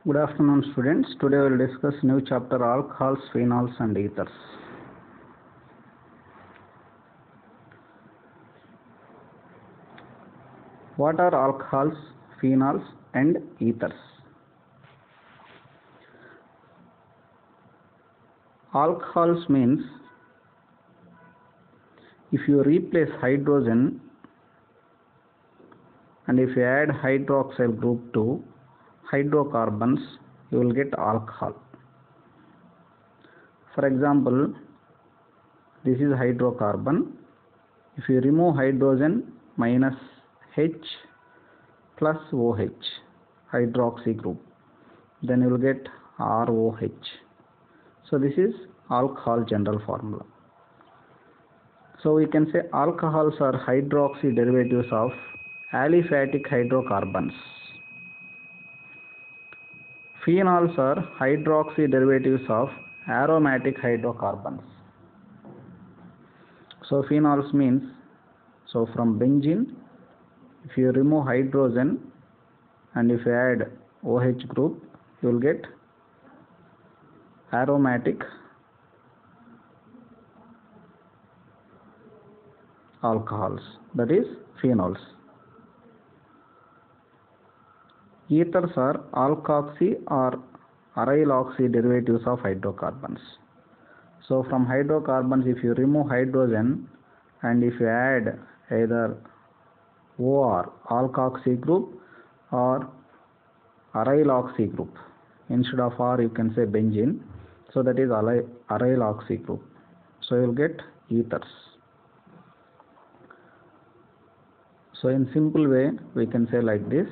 Good afternoon, students. Today we will discuss new chapter alcohols, phenols and ethers. What are alcohols, phenols and ethers? Alcohols means if you replace hydrogen and if you add hydroxyl group to hydrocarbons, you will get alcohol. For example, this is hydrocarbon. If you remove hydrogen minus H plus OH, hydroxy group, then you will get ROH. So this is alcohol general formula. So we can say alcohols are hydroxy derivatives of aliphatic hydrocarbons. Phenols are hydroxy derivatives of aromatic hydrocarbons. So phenols means, so from benzene, if you remove hydrogen and if you add OH group, you will get aromatic alcohols, that is phenols. Ethers are alkoxy or aryl oxy derivatives of hydrocarbons. So from hydrocarbons, if you remove hydrogen and if you add either OR, alkoxy group, or aryl oxy group, instead of R you can say benzene, so that is aryl oxy group. So you will get ethers. So in simple way we can say like this.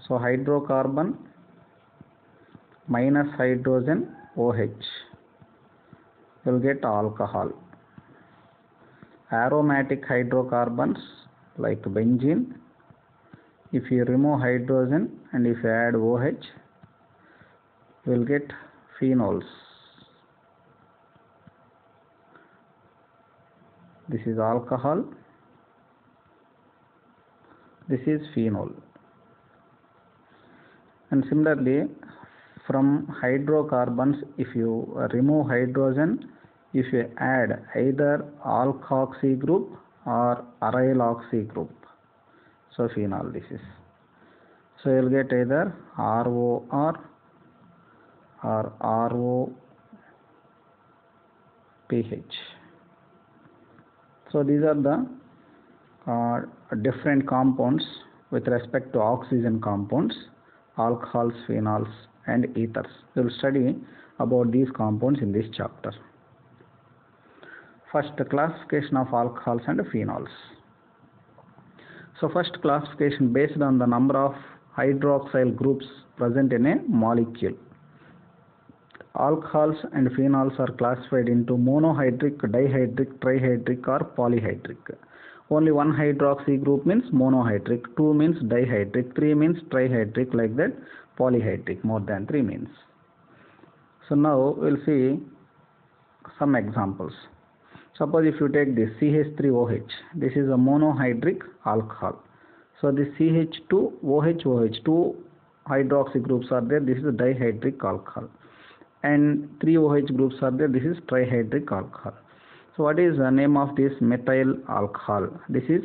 So hydrocarbon minus hydrogen OH, you will get alcohol. Aromatic hydrocarbons like benzene, if you remove hydrogen and if you add OH, you will get phenols. This is alcohol, this is phenol. And similarly, from hydrocarbons, if you remove hydrogen, if you add either alkoxy group or aryl oxy group, so phenol this is. So you will get either ROR or ROPH. So these are the different compounds with respect to oxygen compounds, alcohols, phenols and ethers. We will study about these compounds in this chapter. First, the classification of alcohols and phenols. So first classification based on the number of hydroxyl groups present in a molecule. Alcohols and phenols are classified into monohydric, dihydric, trihydric or polyhydric. Only one hydroxy group means monohydric, 2 means dihydric, 3 means trihydric, like that polyhydric, more than 3 means. So now we will see some examples. Suppose if you take this CH3OH, this is a monohydric alcohol. So this CH2OH, 2 hydroxy groups are there, this is a dihydric alcohol. And 3 OH groups are there, this is trihydric alcohol. So what is the name of this methyl alcohol? This is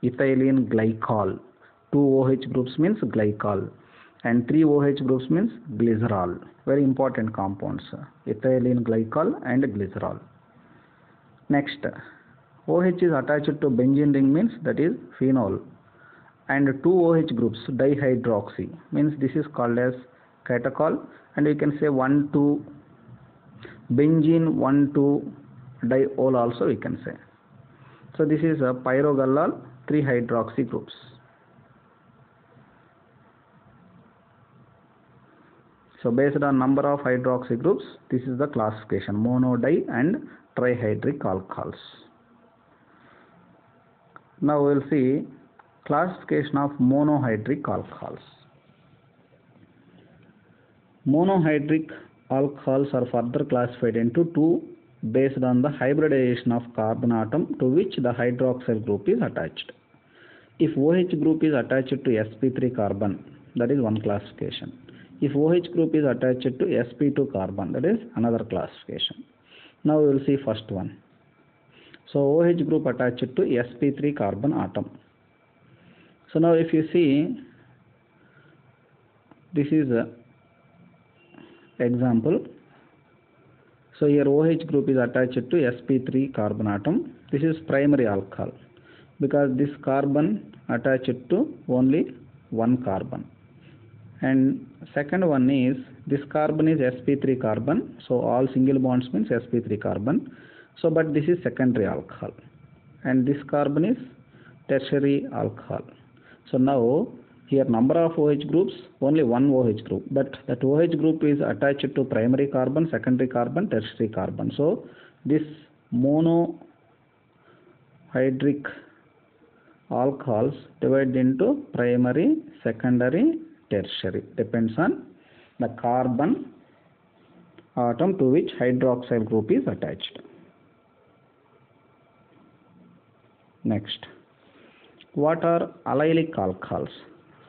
ethylene glycol. 2 OH groups means glycol and 3 OH groups means glycerol. Very important compounds, ethylene glycol and glycerol. Next, OH is attached to benzene ring means that is phenol, and 2 OH groups dihydroxy means this is called as catechol, and we can say 1,2 benzene 1,2 diol also we can say. So this is a pyrogallol, 3 hydroxy groups. So based on number of hydroxy groups, this is the classification, mono, di and trihydric alcohols. Now we will see classification of monohydric alcohols. Monohydric alcohols are further classified into 2 based on the hybridization of carbon atom to which the hydroxyl group is attached. If OH group is attached to sp3 carbon, that is one classification. If OH group is attached to sp2 carbon, that is another classification. Now we will see first one. So OH group attached to sp3 carbon atom. So now if you see, this is a example. So here OH group is attached to sp3 carbon atom. This is primary alcohol because this carbon attached to only one carbon. And second one is this carbon is sp3 carbon. So all single bonds means sp3 carbon. So but this is secondary alcohol. And this carbon is tertiary alcohol. So now here number of OH groups, only one OH group, but that OH group is attached to primary carbon, secondary carbon, tertiary carbon. So this monohydric alcohols divided into primary, secondary, tertiary, depends on the carbon atom to which hydroxyl group is attached. Next, what are allylic alcohols?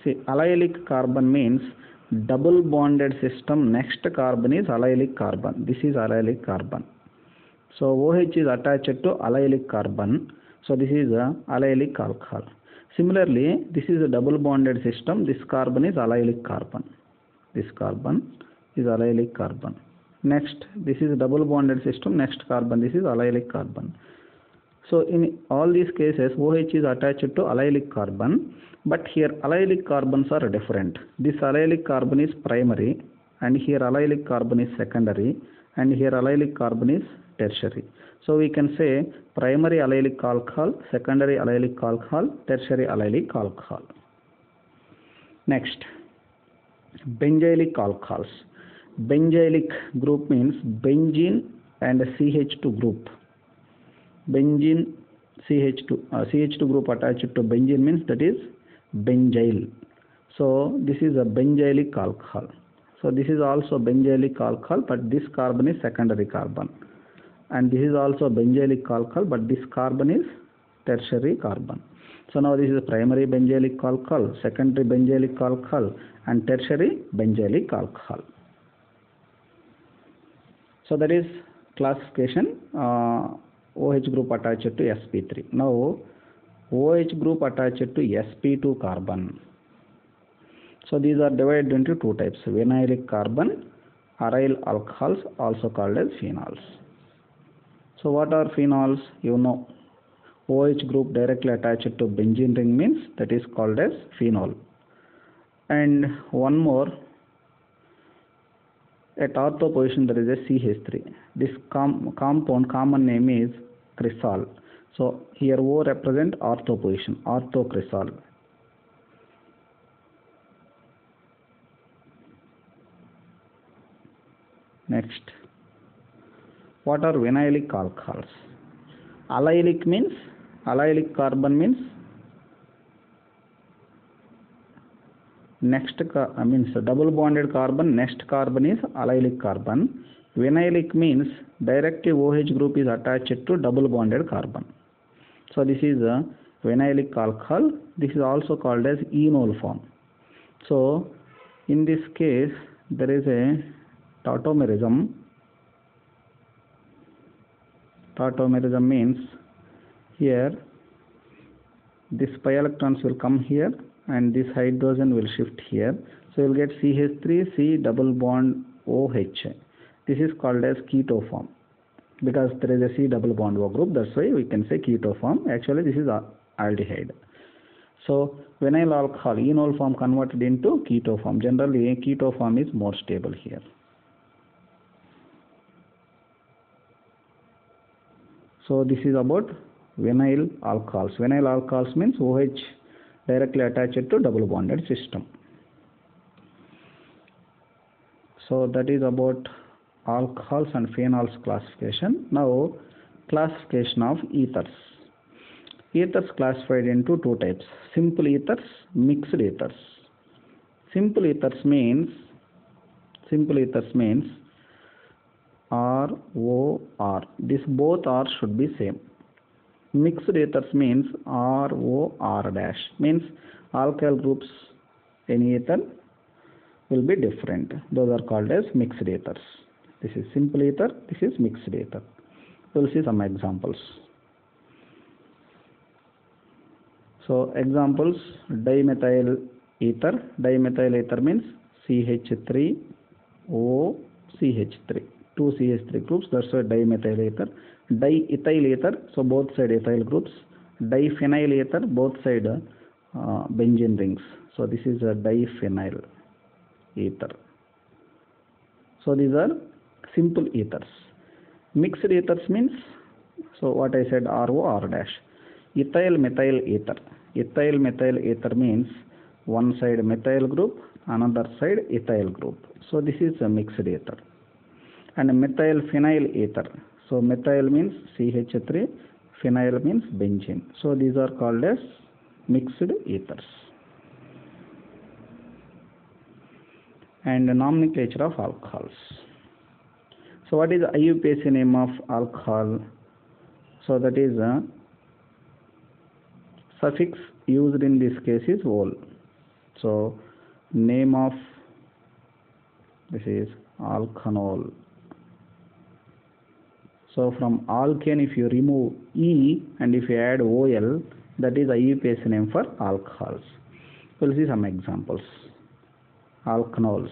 See, allylic carbon means double bonded system, next carbon is allylic carbon. This is allylic carbon. So OH is attached to allylic carbon. So this is a allylic alcohol. Similarly, this is a double bonded system. This carbon is allylic carbon. This carbon is allylic carbon. Next, this is a double bonded system. Next carbon, this is allylic carbon. So in all these cases, OH is attached to allylic carbon. But here allylic carbons are different. This allylic carbon is primary, and here allylic carbon is secondary, and here allylic carbon is tertiary. So we can say primary allylic alcohol, secondary allylic alcohol, tertiary allylic alcohol. Next, benzylic alcohols. Benzylic group means benzene and CH2 group. Benzene CH2, CH2 group attached to benzene means that is benzyl. So this is a benzylic alcohol. So this is also benzylic alcohol, but this carbon is secondary carbon. And this is also benzylic alcohol, but this carbon is tertiary carbon. So now this is a primary benzylic alcohol, secondary benzylic alcohol, and tertiary benzylic alcohol. So that is classification OH group attached to sp3. Now OH group attached to sp2 carbon. So these are divided into two types: vinylic carbon, aryl alcohols, also called as phenols. So what are phenols? You know, OH group directly attached to benzene ring means that is called as phenol. And one more, at ortho position there is a CH3. This compound common name is cresol. So here O represent ortho position, orthocresol. Next, what are vinylic alcohols? Allylic means, allylic carbon means next means double bonded carbon, next carbon is allylic carbon. Vinylic means directly OH group is attached to double bonded carbon. So this is a vinylic alcohol. This is also called as enol form. So in this case there is a tautomerism. Tautomerism means here this pi electrons will come here and this hydrogen will shift here. So you will get CH3, C double bond OH. This is called as keto form because there is a C double bond O group. That's why we can say keto form. Actually this is aldehyde. So vinyl alcohol, enol form converted into keto form. Generally keto form is more stable here. So this is about vinyl alcohols. Vinyl alcohols means OH directly attached to double bonded system. So that is about alcohols and phenols classification. Now classification of ethers. Ethers classified into two types: simple ethers, mixed ethers. Simple ethers means ROR. This both R should be same. Mixed ethers means ROR dash, means alkyl groups in ether will be different. Those are called as mixed ethers. This is simple ether, this is mixed ether. We will see some examples. So examples: dimethyl ether. Dimethyl ether means CH3 O CH3, two CH3 groups, that's why dimethyl ether. Diethyl ether, so both side ethyl groups. Diphenyl ether, both side benzene rings, so this is a diphenyl ether. So these are simple ethers. Mixed ethers means, so what I said, ROR dash. Ethyl methyl ether. Ethyl methyl ether means one side methyl group, another side ethyl group, so this is a mixed ether. And methyl phenyl ether, so methyl means CH3, phenyl means benzene, so these are called as mixed ethers. And nomenclature of alcohols. So what is the IUPAC name of alcohol? So that is a suffix used in this case is ol. So name of this is alkanol. So from alkane, if you remove E and if you add OL, that is IUPAC name for alcohols. We'll see some examples. Alkanols.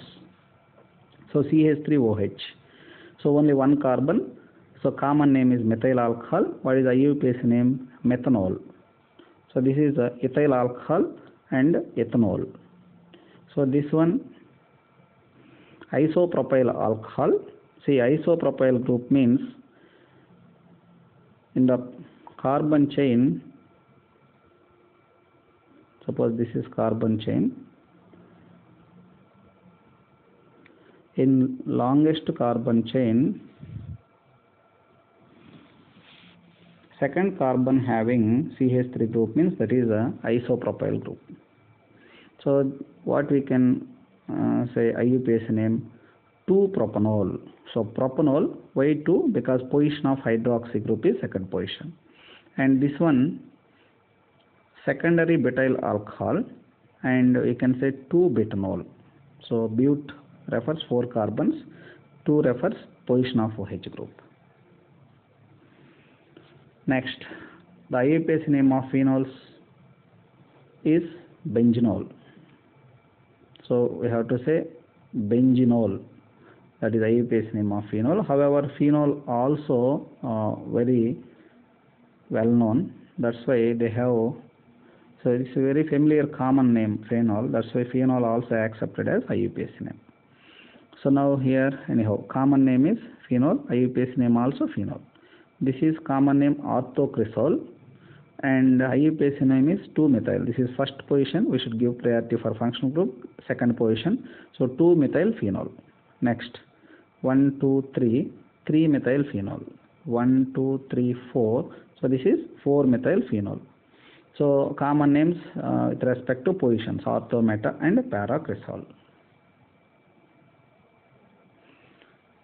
So CH3OH. So only one carbon. So common name is methyl alcohol. What is IUPAC name? Methanol. So this is ethyl alcohol and ethanol. So this one isopropyl alcohol. See, isopropyl group means in the carbon chain, suppose this is carbon chain, in longest carbon chain, second carbon having CH3 group means that is a isopropyl group. So what we can say IUPAC name? 2-propanol. So propanol, why 2? Because position of hydroxy group is second position. And this one secondary butyl alcohol, and we can say 2-butanol. So but refers 4 carbons, 2 refers position of OH group. Next, the IUPAC name of phenols is benzenol. So we have to say benzenol, that is IUPAC name of phenol. However, phenol also very well known, that's why they have, so it's a very familiar common name, phenol, that's why phenol also accepted as IUPAC name. So now here anyhow common name is phenol, IUPAC name also phenol. This is common name orthocresol, and IUPAC name is 2-methyl. This is first position, we should give priority for functional group. Second position, so 2-methyl phenol. Next 1 2 3 3-methyl phenol. 1 2 3 4, so this is 4-methyl phenol. So common names with respect to positions, ortho, meta and paracresol.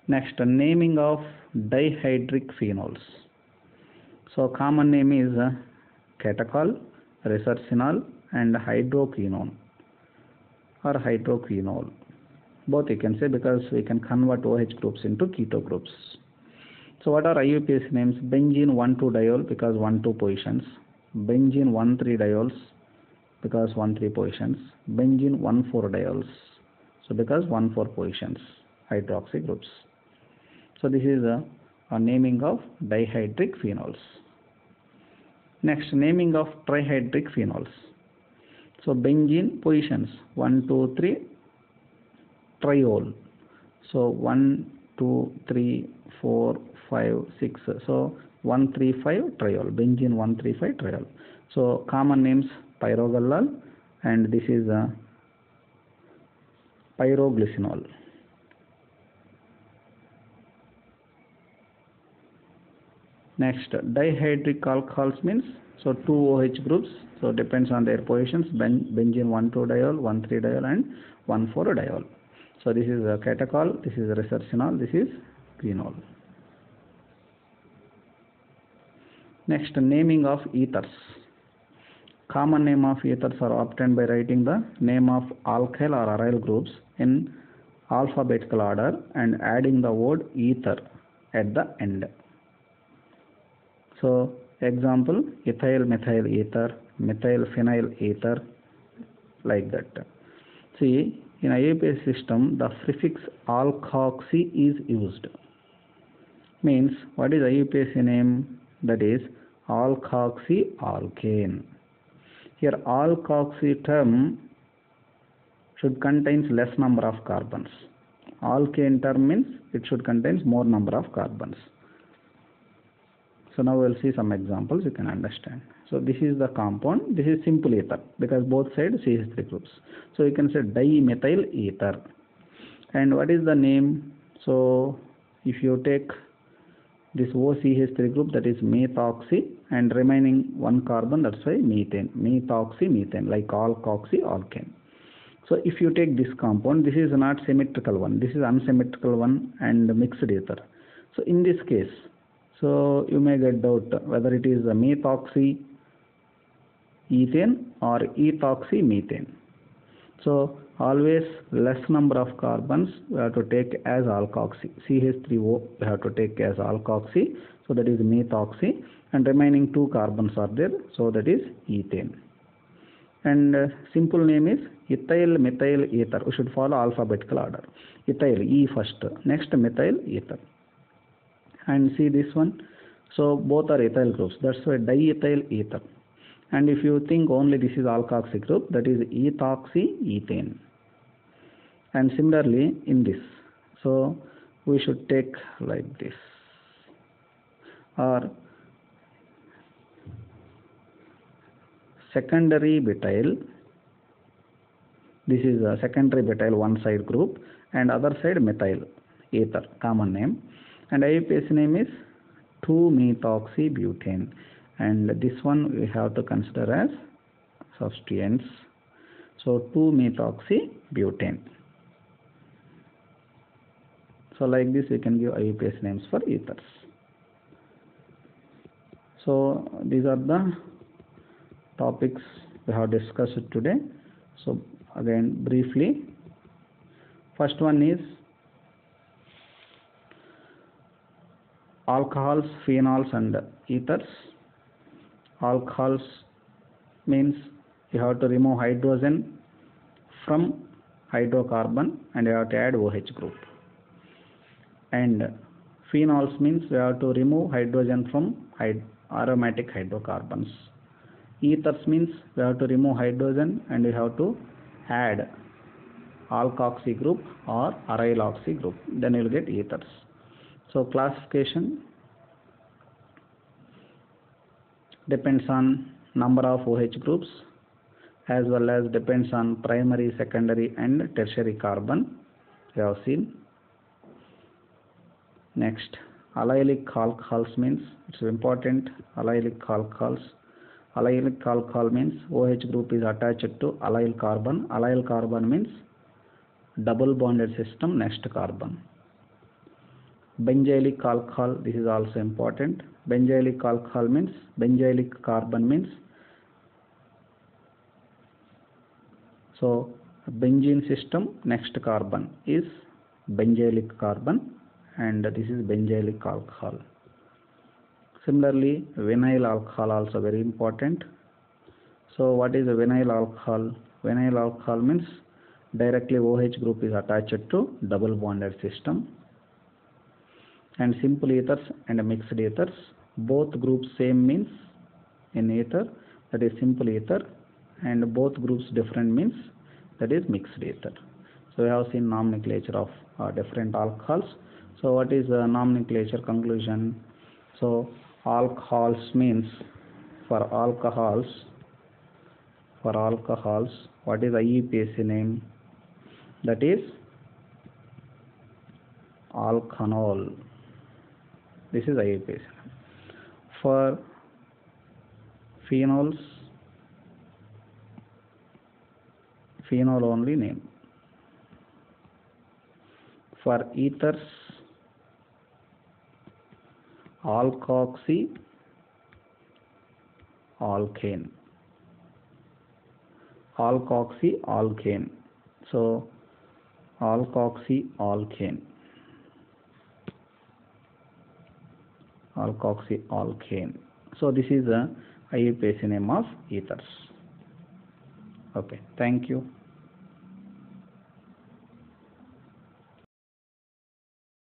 Next, naming of dihydric phenols. So common name is catechol, resorcinol and hydroquinone or hydroquinol. Both you can say, because we can convert OH groups into keto groups. So what are IUPAC names? Benzene 1,2-diol because 1,2 positions. Benzene 1,3-diols because 1,3 positions. Benzene 1,4-diols, so because 1,4 positions, hydroxy groups. So this is a naming of dihydric phenols. Next, naming of trihydric phenols. So benzene positions 1 2 3 triol. So 1 2 3 4 5 6. So 135 triol. Benzene 135 triol. So common names pyroglycerol, and this is pyroglycinol. Next, dihydric alcohols means, so 2 OH groups, so depends on their positions, benzene 1,2-diol, 1,3-diol and 1,4-diol. So this is a catechol, this is resorcinol, this is phenol. Next, naming of ethers. Common name of ethers are obtained by writing the name of alkyl or aryl groups in alphabetical order and adding the word ether at the end. So, example, ethyl methyl ether, methyl phenyl ether, like that. See, in IUPAC system, the prefix alkoxy is used. Means, what is IUPAC name? That is alkoxyalkane. Here, alkoxy term should contains less number of carbons. Alkane term means it should contains more number of carbons. So now we will see some examples, you can understand. So this is the compound, this is simple ether because both sides CH3 groups. So you can say dimethyl ether. And what is the name? So if you take this OCH3 group, that is methoxy, and remaining one carbon, that's why methane, methoxymethane, like alkoxyalkane. So if you take this compound, this is not symmetrical one, this is unsymmetrical one and mixed ether. So in this case, so you may get doubt whether it is a methoxyethane or ethoxymethane. So always less number of carbons we have to take as alkoxy. CH3O we have to take as alkoxy, so that is methoxy, and remaining two carbons are there, so that is ethane. And simple name is ethyl methyl ether. We should follow alphabetical order. Ethyl, E first, next methyl ether. And see this one, so both are ethyl groups, that's why diethyl ether. And if you think only this is alkoxy group, that is ethoxyethane. And similarly in this, so we should take like this, or secondary butyl. This is a secondary butyl one side group and other side methyl ether, common name. And IUPAC name is 2-methoxybutane, and this one we have to consider as substituents. So 2-methoxybutane. So like this we can give IUPAC names for ethers. So these are the topics we have discussed today. So again briefly, first one is alcohols, phenols and ethers. Alcohols means you have to remove hydrogen from hydrocarbon and you have to add OH group. And phenols means you have to remove hydrogen from aromatic hydrocarbons. Ethers means you have to remove hydrogen and you have to add alkoxy group or aryl oxy group, then you will get ethers. So classification depends on number of OH groups as well as depends on primary, secondary and tertiary carbon we have seen. Next, allylic alcohols means, it's important, allylic alcohols. Allylic alcohol means OH group is attached to allyl carbon. Allyl carbon means double bonded system next carbon. Benzylic alcohol, this is also important. Benzylic alcohol means benzylic carbon means, so benzene system next carbon is benzylic carbon and this is benzylic alcohol. Similarly, vinyl alcohol also very important. So what is a vinyl alcohol? Vinyl alcohol means directly OH group is attached to double bonded system. And simple ethers and mixed ethers, both groups same means in ether, that is simple ether, and both groups different means, that is mixed ether. So we have seen nomenclature of different alcohols. So what is nomenclature conclusion? So alcohols means for alcohols, what is IUPAC name? That is alkanol. This is IUPAC. For phenols, phenol only name. For ethers, alkoxy alkane. Alkoxy alkane. So alkoxy alkane. Alkoxy alkane. So this is the IUPAC name of ethers. Okay, thank you.